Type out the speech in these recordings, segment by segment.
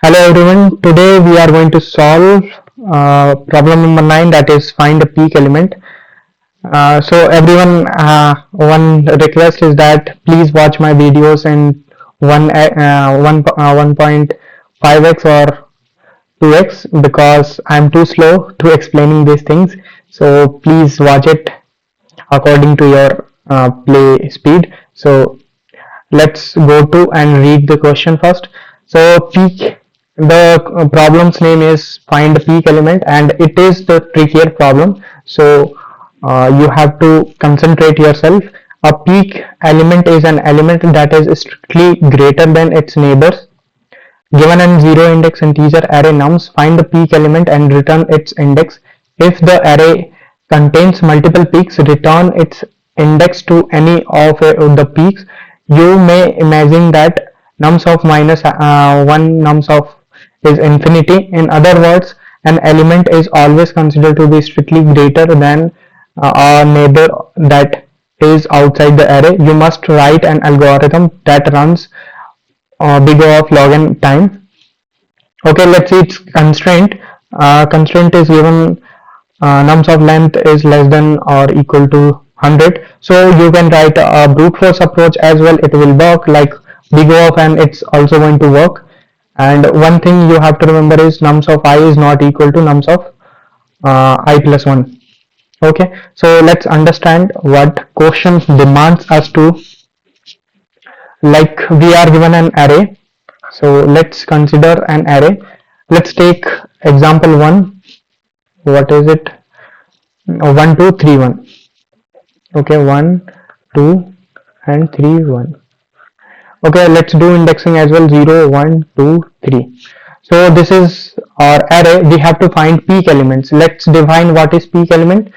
Hello everyone, today we are going to solve problem number 9, that is find a peak element. So everyone, one request is that please watch my videos in 1.5x or 2x because I'm too slow to explaining these things. So please watch it according to your play speed. So let's go to and read the question first. So peak, the problem's name is find the peak element, and it is the trickier problem. So you have to concentrate yourself. A peak element is an element that is strictly greater than its neighbors. Given an zero index integer array nums, find the peak element and return its index. If the array contains multiple peaks, return its index to any of the peaks. You may imagine that nums of minus 1 nums of is infinity. In other words, an element is always considered to be strictly greater than a neighbor that is outside the array. You must write an algorithm that runs big O of log n time. Okay, let's see its constraint. Constraint is given nums of length is less than or equal to 100. So you can write a brute force approach as well. It will work like big O of n. It's also going to work. And one thing you have to remember is nums of I is not equal to nums of I plus 1. Okay, so let's understand what question demands us to, like we are given an array. So let's consider an array. Let's take example 1. What is it? 1 2 3 1. Okay, 1 2 and 3 1. Okay, let's do indexing as well. 0 1 2 3. So this is our array. We have to find peak elements. Let's define what is peak element.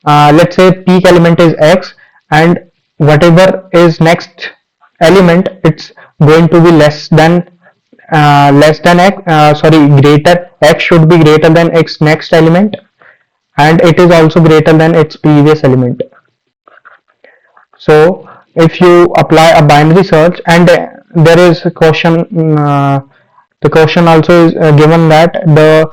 Let's say peak element is x, and whatever is next element, it's going to be less than x, greater, x should be greater than its next element, and it is also greater than its previous element. So if you apply a binary search, and there is a question, the question also is given that the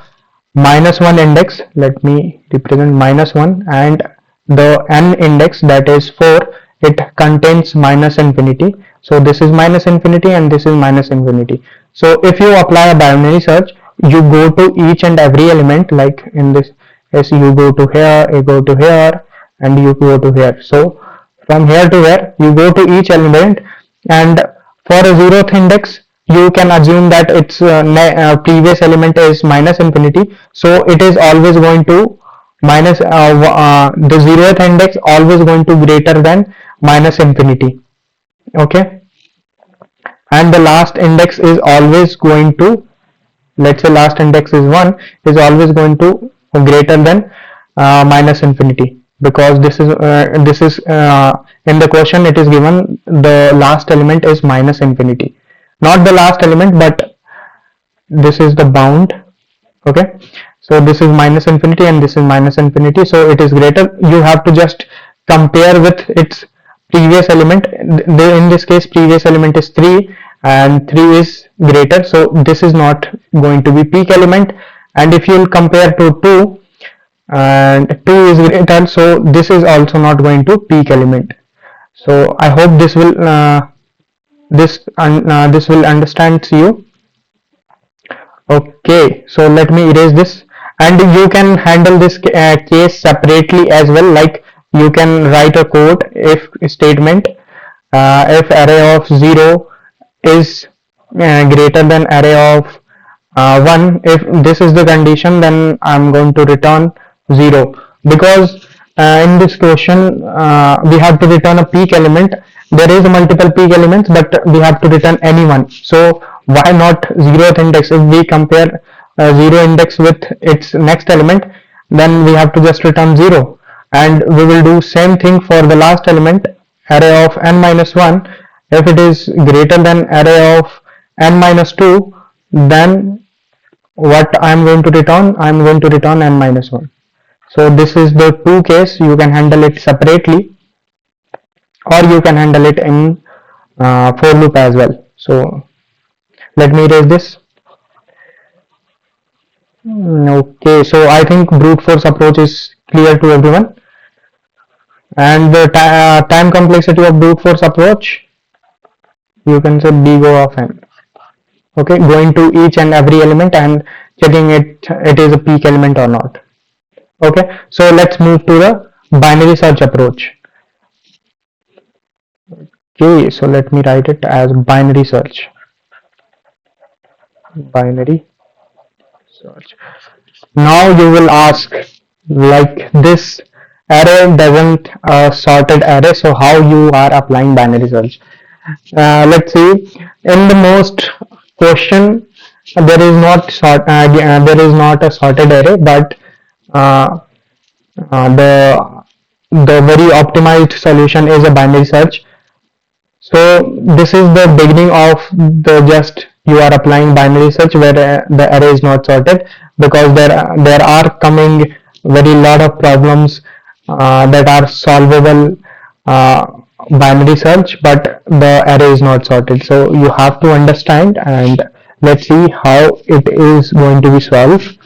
minus 1 index, let me represent minus 1, and the n index, that is 4, it contains minus infinity. So this is minus infinity and this is minus infinity. So if you apply a binary search, you go to each and every element, like in this case you go to here, you go to here, and you go to here. So from here to here you go to each element, and for a zeroth index you can assume that its previous element is minus infinity, so it is always going to minus the zeroth index always going to greater than minus infinity. Okay, and the last index is always going to, let's say last index is 1, is always going to greater than minus infinity, because this is in the question it is given the last element is minus infinity, not the last element but this is the bound. Okay, so this is minus infinity and this is minus infinity, so it is greater. You have to just compare with its previous element. In this case previous element is 3 and 3 is greater, so this is not going to be peak element. And if you will compare to 2 and 2 is greater, so this is also not going to peak element. So I hope this will this will understand you. Okay, so let me erase this, and you can handle this case separately as well. Like you can write a code if statement, if array of 0 is greater than array of 1. If this is the condition, then I'm going to return 0, because in this question we have to return a peak element. There is multiple peak elements, but we have to return any one. So why not zeroth index? If we compare 0 index with its next element, then we have to just return 0, and we will do same thing for the last element, array of n minus 1. If it is greater than array of n minus 2, then what I am going to return? I am going to return n minus 1. So this is the two case. You can handle it separately, or you can handle it in for loop as well. So let me erase this. Okay, so I think brute force approach is clear to everyone. And the time complexity of brute force approach, you can say big O of n. Okay, going to each and every element and checking it is a peak element or not. Okay, so let's move to the binary search approach. Okay, so let me write it as binary search. Binary search. Now you will ask, like, this array doesn't sorted array, so how you are applying binary search? Let's see. In the most question, there is not a sorted array, but uh, the very optimized solution is a binary search. So this is the beginning of the just you are applying binary search where the array is not sorted, because there are coming very lot of problems that are solvable uh, binary search, but the array is not sorted. So you have to understand, and let's see how it is going to be solved.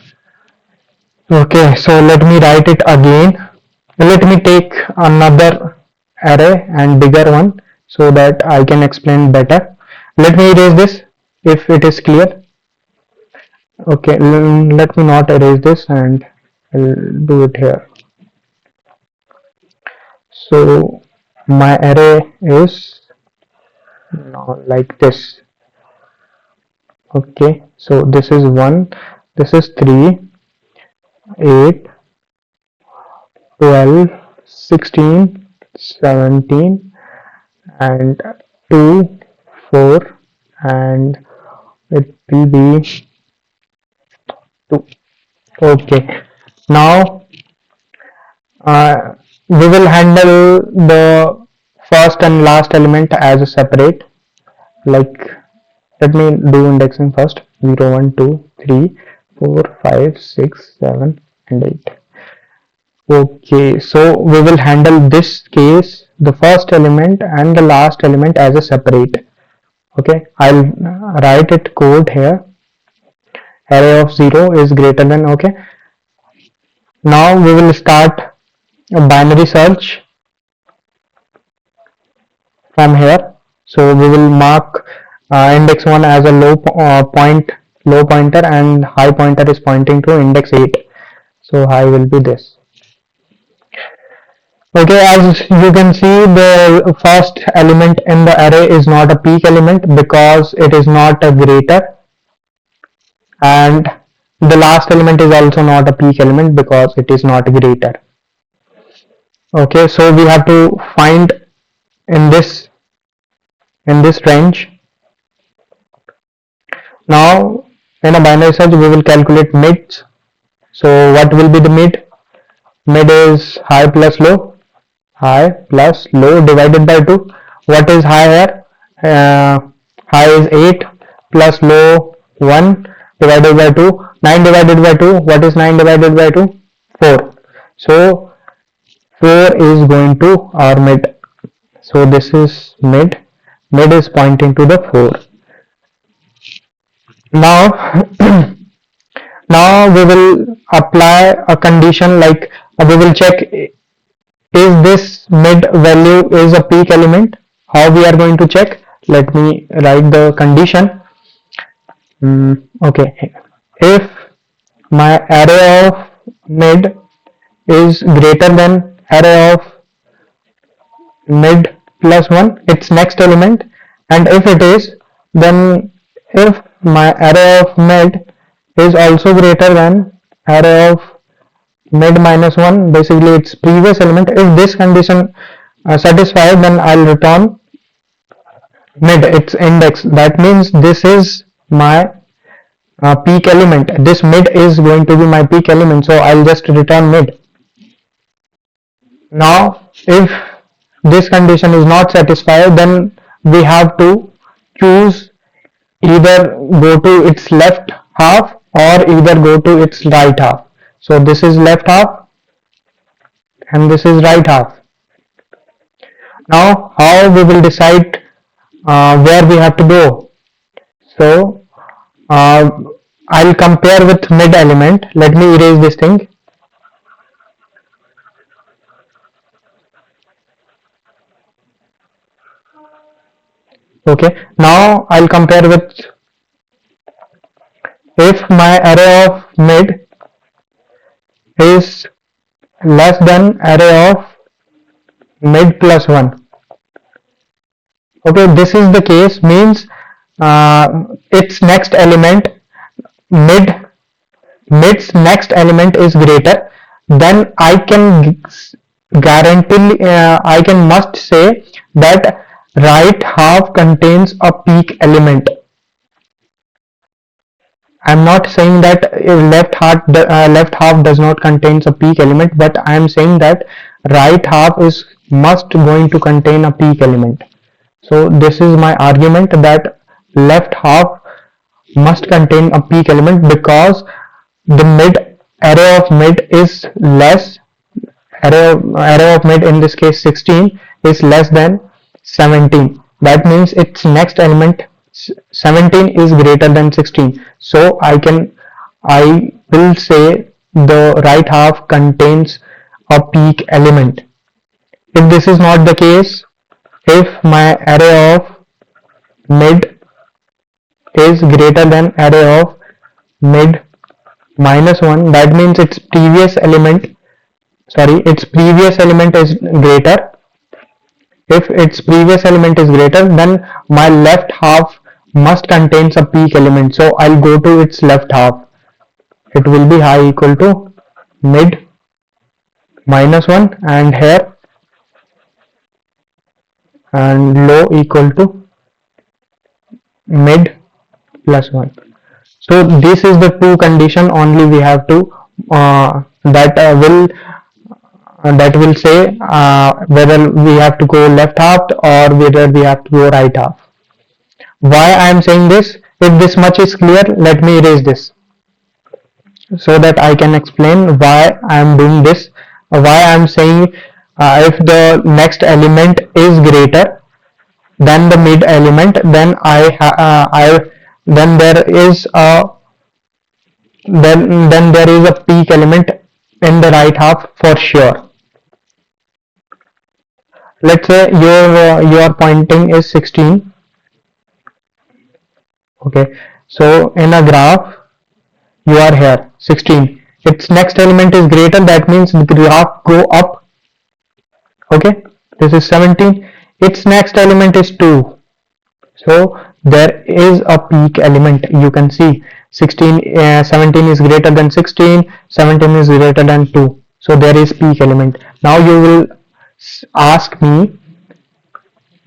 Okay, so let me write it again. Let me take another array and bigger one so that I can explain better. Let me erase this if it is clear. Okay, let me not erase this and I'll do it here. So my array is now like this. Okay, so this is 1, this is 3, 8, 12, 16, 17, and 2, 4, and it will be 2. Okay, now uh, we will handle the first and last element as a separate. Like, let me do indexing first. 0, 1, 2, 3, 4, 5, 6, 7, and 8. Okay, so we will handle this case, the first element and the last element as a separate. Okay, I'll write it code here. Array of 0 is greater than. Okay, now we will start a binary search from here. So we will mark index 1 as a low pointer, and high pointer is pointing to index 8. So high will be this. Okay, as you can see, the first element in the array is not a peak element because it is not a greater, and the last element is also not a peak element because it is not greater. Okay, so we have to find in this range. Now in a binary search we will calculate mids. So what will be the mid? Mid is high plus low. High plus low divided by 2. What is high here? High is 8 plus low 1 divided by 2. 9 divided by 2. What is 9 divided by 2? 4. So 4 is going to our mid. So this is mid. Mid is pointing to the 4. Now now we will apply a condition, like we will check is this mid value is a peak element. How we are going to check? Let me write the condition. Okay, if my array of mid is greater than array of mid plus 1, its next element, and if it is, then if my array of mid is also greater than array of mid minus 1, basically its previous element, if this condition satisfied, then I'll return mid, its index. That means this is my peak element. This mid is going to be my peak element, so I'll just return mid. Now if this condition is not satisfied, then we have to choose, either go to its left half or either go to its right half. So this is left half and this is right half. Now how we will decide where we have to go? So I'll compare with mid element. Let me erase this thing. Okay, now I'll compare with, if my array of mid is less than array of mid plus 1. Okay, this is the case, means its next element, mid's next element is greater, then I can guarantee, I can must say that right half contains a peak element. I'm not saying that left half does not contains a peak element, but I am saying that right half is must going to contain a peak element. So this is my argument that left half must contain a peak element, because the mid, array of mid is less, array of mid in this case 16 is less than 17. That means its next element 17 is greater than 16. So I will say the right half contains a peak element. If this is not the case, if my array of mid is greater than array of mid minus 1, that means its previous element is greater. If its previous element is greater, then my left half must contains a peak element. So I'll go to its left half. It will be high equal to mid minus 1, and here, and low equal to mid plus 1. So this is the two condition only we have to that will say whether we have to go left half or whether we have to go right half. Why I am saying this? If this much is clear, let me erase this so that I can explain why I am doing this. Why I am saying if the next element is greater than the mid element, then then there is a then there is a peak element in the right half for sure. Let's say your pointing is 16. Okay, so in a graph you are here 16. Its next element is greater, that means the graph go up. Okay, this is 17. Its next element is 2. So there is a peak element. You can see 17 is greater than 16, 17 is greater than 2. So there is peak element. Now you will ask me,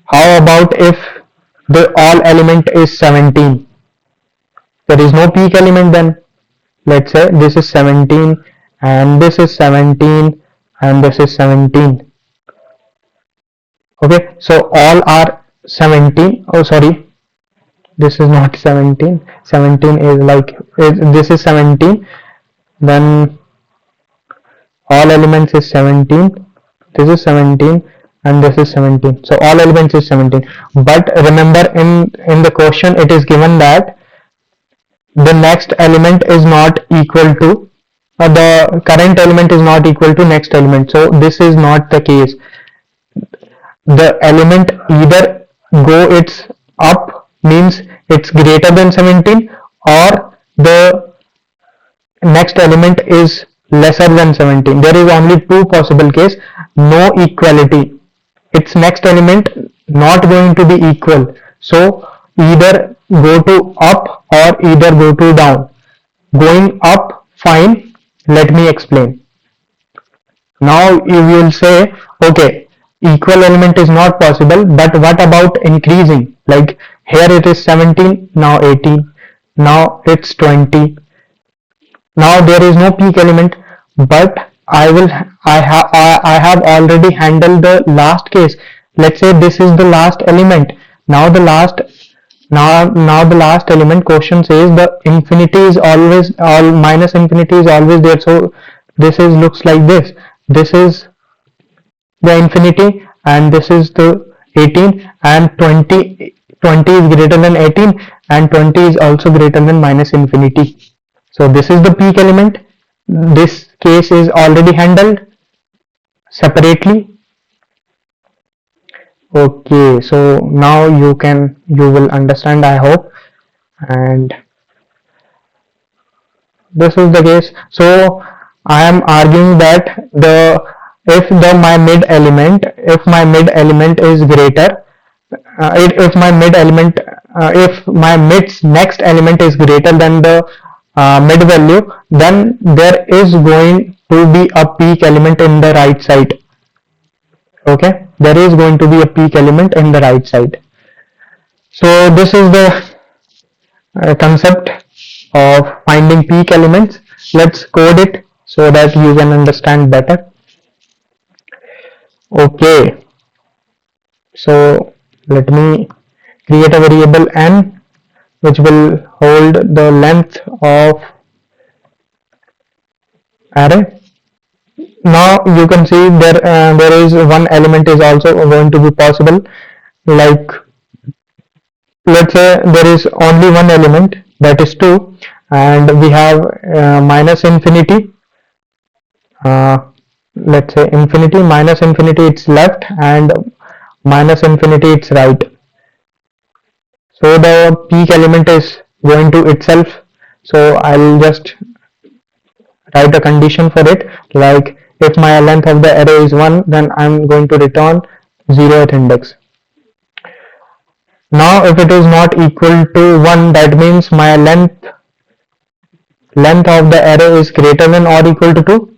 how about if the all element is 17? There is no peak element then. Let's say this is 17 and this is 17 and this is 17. Okay, so all are 17. Oh, sorry, this is not 17. 17 is like, this is 17, then all elements is 17. This is 17 and this is 17. So all elements is 17. But remember, in the question it is given that the next element is not equal to the current element is not equal to next element. So this is not the case. The element either go its up, means it's greater than 17, or the next element is lesser than 17. There is only two possible case. No equality. Its next element not going to be equal. So either go to up or either go to down. Going up, fine. Let me explain. Now you will say, okay, equal element is not possible, but what about increasing? Like here it is 17, now 18, now it's 20. Now there is no peak element, but I have already handled the last case. Let's say this is the last element. Now the last element question says the infinity is always, all minus infinity is always there. So this is looks like this. This is the infinity and this is the 18, and 20 is greater than 18 and 20 is also greater than minus infinity. So this is the peak element. This case is already handled separately. Okay, so now you will understand, I hope. And this is the case. So I am arguing that if my mid element is greater, if my mid's next element is greater than the mid value, then there is going to be a peak element in the right side. Okay, there is going to be a peak element in the right side. So this is the concept of finding peak elements. Let's code it so that you can understand better. Okay, so let me create a variable n which will hold the length of array. Now you can see there is one element is also going to be possible. Like, let's say there is only one element, that is 2, and we have minus infinity. Let's say infinity, minus infinity it's left, and minus infinity it's right. So the peak element is going to itself. So I'll just write a condition for it, like if my length of the array is 1, then I'm going to return 0th index. Now if it is not equal to 1, that means my length of the array is greater than or equal to 2.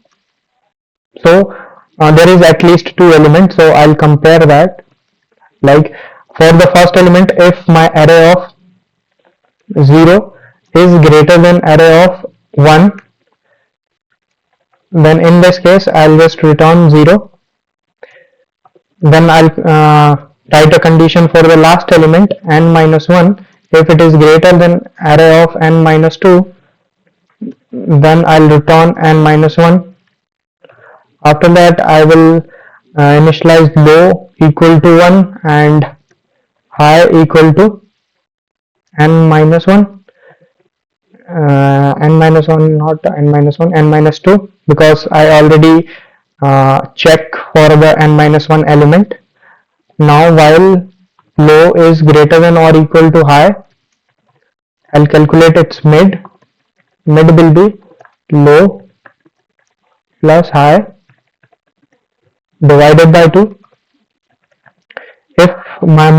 So there is at least 2 elements, so I'll compare that. Like, for the first element, if my array of 0 is greater than array of 1, then in this case I'll just return 0. Then I'll write a condition for the last element, n minus 1. If it is greater than array of n minus 2, then I'll return n minus 1. After that I will initialize low equal to 1 and high equal to n minus 1. N minus 1, not n minus 1, n minus 2, because I already check for the n minus 1 element. Now while low is greater than or equal to high, I'll calculate its mid. Mid will be low plus high divided by 2. If my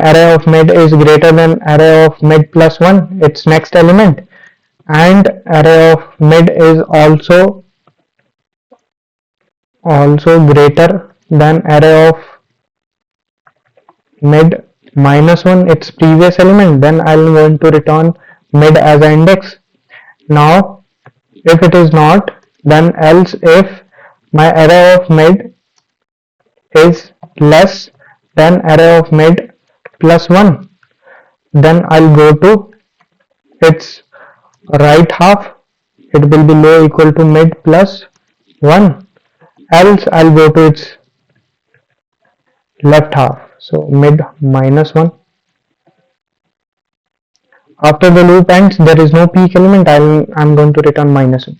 array of mid is greater than array of mid plus 1, its next element, and array of mid is also greater than array of mid minus 1, its previous element, then I'm going to return mid as an index. Now if it is not, then else if my array of mid is less than array of mid plus 1, then I'll go to its right half. It will be low equal to mid plus 1, else I'll go to its left half, so mid minus 1. After the loop ends, there is no peak element. I'm going to return minus 1.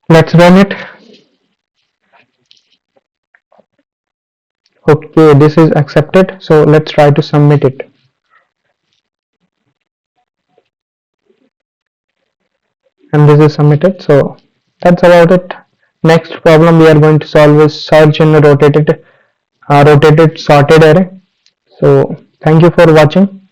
Let's run it. Okay, this is accepted, so let's try to submit it. And this is submitted, so that's about it. Next problem we are going to solve is search in a rotated sorted array. So thank you for watching.